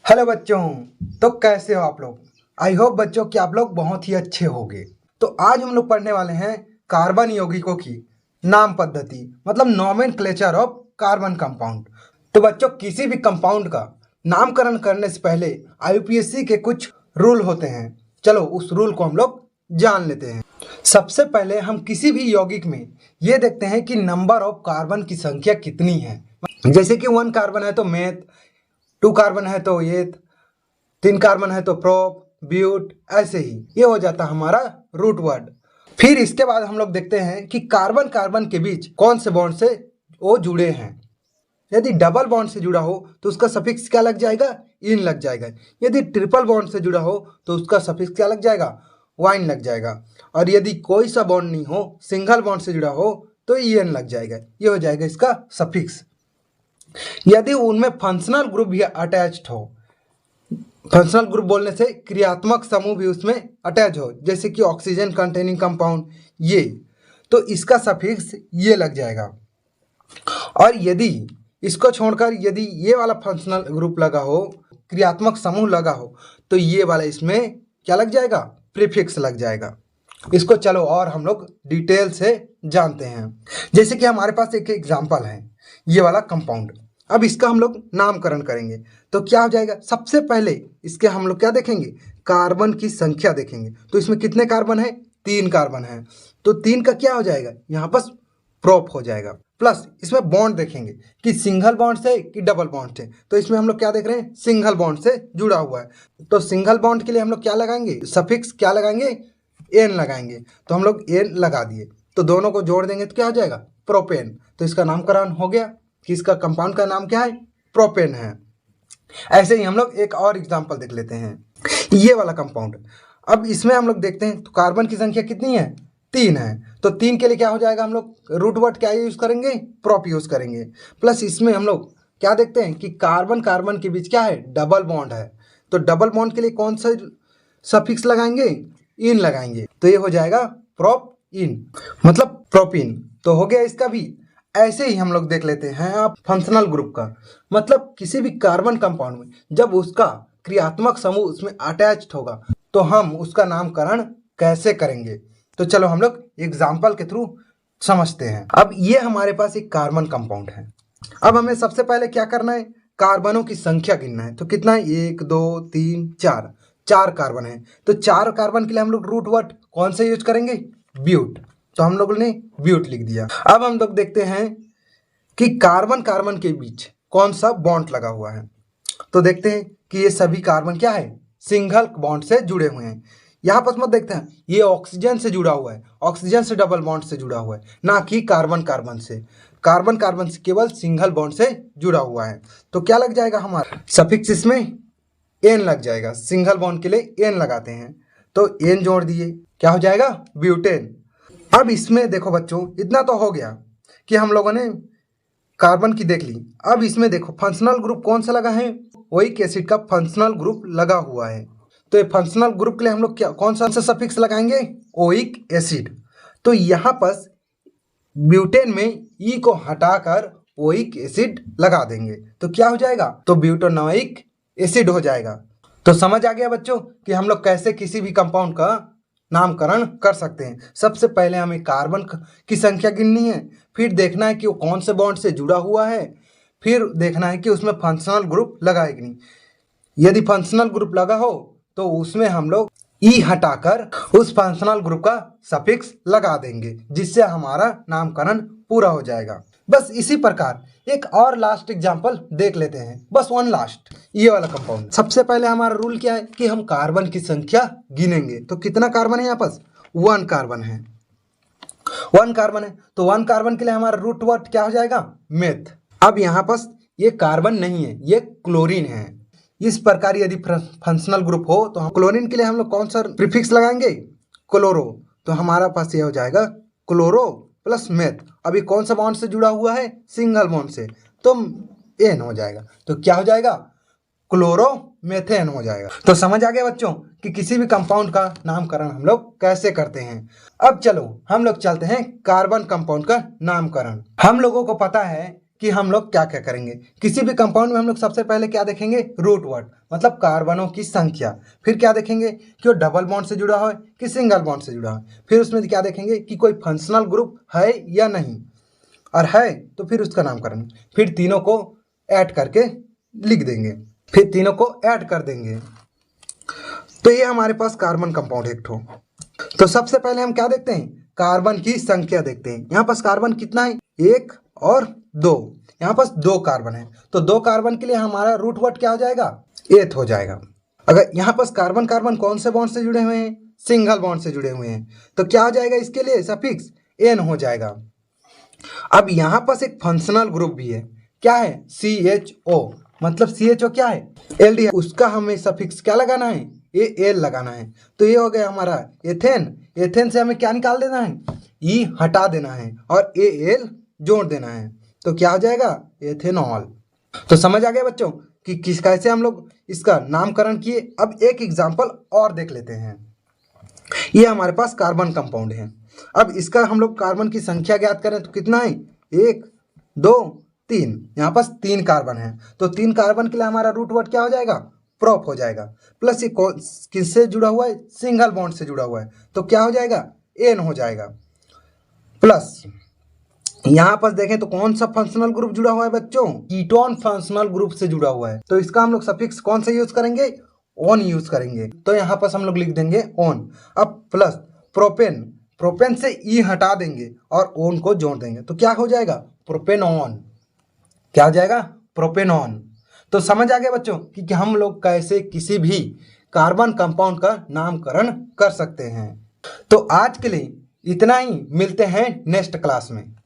Hello बच्चों। तो कैसे हो आप लोग। आई होप बच्चों कि आप लोग बहुत ही अच्छे होंगे। तो आज हम लोग पढ़ने वाले हैं कार्बन यौगिकों की नाम पद्धति, मतलब नोमेनक्लेचर ऑफ कार्बन कंपाउंड। तो बच्चों किसी भी कंपाउंड का नामकरण करने से पहले आईयूपीएसी के कुछ रूल होते हैं। चलो उस रूल को हम लोग जान लेते हैं। सबसे पहले हम किसी भी यौगिक में ये देखते हैं कि नंबर ऑफ कार्बन की संख्या कितनी है। जैसे कि 1 कार्बन है तो मेथ, 2 कार्बन है तो एथ, 3 कार्बन है तो प्रोप, ब्यूट, ऐसे ही ये हो जाता है हमारा रूट वर्ड। फिर इसके बाद हम लोग देखते हैं कि कार्बन कार्बन के बीच कौन से बॉन्ड से वो जुड़े हैं। यदि डबल बॉन्ड से जुड़ा हो तो उसका सफिक्स क्या लग जाएगा, इन लग जाएगा। यदि ट्रिपल बॉन्ड से जुड़ा हो तो उसका सफिक्स क्या लग जाएगा, वाइन लग जाएगा। और यदि कोई सा बॉन्ड नहीं हो, सिंगल बॉन्ड से जुड़ा हो तो ईएन लग जाएगा। ये हो जाएगा इसका सफिक्स। यदि उनमें फंक्शनल ग्रुप भी अटैच्ड हो, फंक्शनल ग्रुप बोलने से क्रियात्मक समूह भी उसमें अटैच हो, जैसे कि ऑक्सीजन कंटेनिंग कंपाउंड, ये तो इसका सफिक्स ये लग जाएगा। और यदि इसको छोड़कर यदि ये वाला फंक्शनल ग्रुप लगा हो, क्रियात्मक समूह लगा हो, तो ये वाला इसमें क्या लग जाएगा, प्रीफिक्स लग जाएगा। इसको चलो और हम लोग डिटेल से जानते हैं। जैसे कि हमारे पास एक एग्जाम्पल है, ये वाला कंपाउंड। अब इसका हम लोग नामकरण करेंगे तो क्या हो जाएगा, सबसे पहले इसके हम लोग क्या देखेंगे, कार्बन की संख्या देखेंगे। तो इसमें कितने कार्बन है, 3 कार्बन है। तो 3 का क्या हो जाएगा, यहाँ पर प्रोप हो जाएगा। प्लस इसमें बॉन्ड देखेंगे कि सिंगल बॉन्ड से कि डबल बॉन्ड से। तो इसमें हम लोग क्या देख रहे हैं, सिंगल बॉन्ड से जुड़ा हुआ है। तो सिंगल बॉन्ड के लिए हम लोग क्या लगाएंगे, सफिक्स क्या लगाएंगे, एन लगाएंगे। तो हम लोग एन लगा दिए, तो दोनों को जोड़ देंगे तो क्या हो जाएगा, प्रोपेन। तो इसका नामकरण हो गया कि इसका कंपाउंड का नाम क्या है, प्रोपेन है। ऐसे ही हम लोग एक और एग्जांपल देख लेते हैं, ये वाला कंपाउंड। अब इसमें हम लोग देखते हैं तो कार्बन की संख्या कितनी है, 3 है। तो 3 के लिए क्या हो जाएगा, हम लोग रूट वर्ड क्या यूज करेंगे, प्रोप यूज करेंगे। प्लस इसमें हम लोग क्या देखते हैं कि कार्बन कार्बन के बीच क्या है, डबल बॉन्ड है। तो डबल बॉन्ड के लिए कौन सा सफिक्स लगाएंगे, इन लगाएंगे। तो ये हो जाएगा प्रोप इन, मतलब प्रोपिन। तो हो गया इसका भी। ऐसे ही हम लोग देख लेते हैं आप फंक्शनल ग्रुप का, मतलब किसी भी कार्बन कंपाउंड में जब उसका क्रियात्मक समूह उसमें अटैच्ड होगा तो हम उसका नामकरण कैसे करेंगे। तो चलो हम लोग एग्जाम्पल के थ्रू समझते हैं। अब ये हमारे पास एक कार्बन कंपाउंड है। अब हमें सबसे पहले क्या करना है, कार्बनों की संख्या गिनना है। तो कितना है, 1 2 3 4, 4 कार्बन है। तो 4 कार्बन के लिए हम लोग रूट वर्ड कौन से यूज करेंगे, ब्यूट। तो हम लोगों ने ब्यूट लिख दिया। अब हम लोग देखते हैं कि कार्बन कार्बन के बीच कौन सा बॉन्ड लगा हुआ है। तो देखते हैं कि ये सभी कार्बन क्या है, सिंगल बॉन्ड से जुड़े हुए हैं। यहाँ पर मत देखते हैं, ये ऑक्सीजन से जुड़ा हुआ है, ऑक्सीजन से डबल बॉन्ड से जुड़ा हुआ है, ना कि कार्बन कार्बन से। कार्बन कार्बन से केवल सिंगल बॉन्ड से जुड़ा हुआ है। तो क्या लग जाएगा, हमारा सफिक्स इसमें एन लग जाएगा। सिंगल बॉन्ड के लिए एन लगाते हैं, तो एन जोड़ दिए, क्या हो जाएगा, ब्यूटेन। अब इसमें देखो बच्चों, इतना तो हो गया कि हम लोगों ने कार्बन की देख ली। अब इसमें देखो फंक्शनल ग्रुप कौन सा लगा है, ओइक एसिड का फंक्शनल ग्रुप लगा हुआ है। तो ये फंक्शनल ग्रुप के लिए हम लोग क्या कौन सा सफिक्स लगाएंगे, ओइक एसिड। तो यहाँ पर ब्यूटेन में ई को हटाकर ओइक एसिड लगा देंगे तो क्या हो जाएगा, तो ब्यूटानोइक एसिड हो जाएगा। तो समझ आ गया बच्चों कि हम लोग कैसे किसी भी कंपाउंड का नामकरण कर सकते हैं। सबसे पहले हमें कार्बन की संख्या गिननी है, फिर देखना है कि वो कौन से बॉन्ड से जुड़ा हुआ है, फिर देखना है कि उसमें फंक्शनल ग्रुप लगा है कि नहीं। यदि फंक्शनल ग्रुप लगा हो तो उसमें हम लोग ई हटाकर उस फंक्शनल ग्रुप का सफिक्स लगा देंगे, जिससे हमारा नामकरण पूरा हो जाएगा। बस इसी प्रकार एक और लास्ट एग्जांपल देख लेते हैं, बस वन लास्ट, ये वाला कंपाउंड। सबसे पहले हमारा रूल क्या है कि हम कार्बन की संख्या गिनेंगे। तो कितना कार्बन है यहाँ पास, 1 कार्बन है। 1 कार्बन है तो 1 कार्बन के लिए हमारा रूट वर्ड क्या हो जाएगा, मेथ। अब यहाँ पास ये कार्बन नहीं है, ये क्लोरीन है। इस प्रकार यदि फंक्शनल ग्रुप हो तो हम क्लोरीन के लिए हम लोग कौन सा प्रीफिक्स लगाएंगे, क्लोरो। तो हमारा पास ये हो जाएगा क्लोरो प्लस मेथ। अभी कौन सा बॉन्ड से जुड़ा हुआ है, सिंगल बॉन्ड से, तो एन हो जाएगा। तो क्या हो जाएगा, क्लोरो मेथेन हो जाएगा। तो समझ आ गया बच्चों कि किसी भी कंपाउंड का नामकरण हम लोग कैसे करते हैं। अब चलो हम लोग चलते हैं कार्बन कंपाउंड का नामकरण। हम लोगों को पता है कि हम लोग क्या क्या करेंगे। किसी भी कंपाउंड में हम लोग सबसे पहले क्या देखेंगे, रूट वर्ड मतलब कार्बनों की संख्या। फिर क्या देखेंगे कि वो डबल बॉन्ड से जुड़ा है कि सिंगल बॉन्ड से जुड़ा है। फिर उसमें क्या देखेंगे कि कोई फंक्शनल ग्रुप है या नहीं, और है तो फिर उसका नामकरण। फिर तीनों को ऐड करके लिख देंगे, फिर तीनों को ऐड कर देंगे। तो ये हमारे पास कार्बन कंपाउंड एक ठो। तो सबसे पहले हम क्या देखते हैं, कार्बन की संख्या देखते हैं। यहाँ पास कार्बन कितना है, 1 और 2। यहाँ पास 2 कार्बन है, तो 2 कार्बन के लिए हमारा रूट वर्ड क्या हो जाएगा, एथ हो जाएगा। अगर यहाँ पास कार्बन कार्बन कौन से बॉन्ड से जुड़े हुए हैं, सिंगल बॉन्ड से जुड़े हुए हैं, तो क्या हो जाएगा इसके लिए सफिक्स एन हो जाएगा। अब यहाँ पास एक फंक्शनल ग्रुप भी है, क्या है, CHO, मतलब CHO क्या है, एल्डिहाइड। उसका हमें सफिक्स क्या लगाना है, एल लगाना है। तो ये हो गया हमारा एथेन। एथेन से हमें क्या निकाल देना है, ई हटा देना है और एल जोड़ देना है। तो क्या हो जाएगा, एथेनॉल। तो समझ आ गया बच्चों कि किस कैसे हम लोग इसका नामकरण किए। अब एक एग्जाम्पल और देख लेते हैं। ये हमारे पास कार्बन कंपाउंड है। अब इसका हम लोग कार्बन की संख्या ज्ञात करें तो कितना है, 1 2 3। यहाँ पास 3 कार्बन है, तो 3 कार्बन के लिए हमारा रूट वर्ड क्या हो जाएगा, प्रोप हो जाएगा। प्लस ये किससे जुड़ा हुआ है, सिंगल बॉन्ड से जुड़ा हुआ है, तो क्या हो जाएगा, एन हो जाएगा। प्लस यहाँ पर देखें तो कौन सा फंक्शनल ग्रुप जुड़ा हुआ है बच्चों, कीटोन फंक्शनल ग्रुप से जुड़ा हुआ है। तो इसका हम लोग सफिक्स कौन सा यूज करेंगे, ओन यूज करेंगे। तो यहाँ पर हम लोग लिख देंगे ओन। अब प्लस प्रोपेन, प्रोपेन से ई हटा देंगे और ओन को जोड़ देंगे, तो क्या हो जाएगा, प्रोपेनॉन। क्या हो जाएगा, प्रोपेनॉन। तो समझ आ गया बच्चों कि हम लोग कैसे किसी भी कार्बन कंपाउंड का नामकरण कर सकते हैं। तो आज के लिए इतना ही, मिलते हैं नेक्स्ट क्लास में।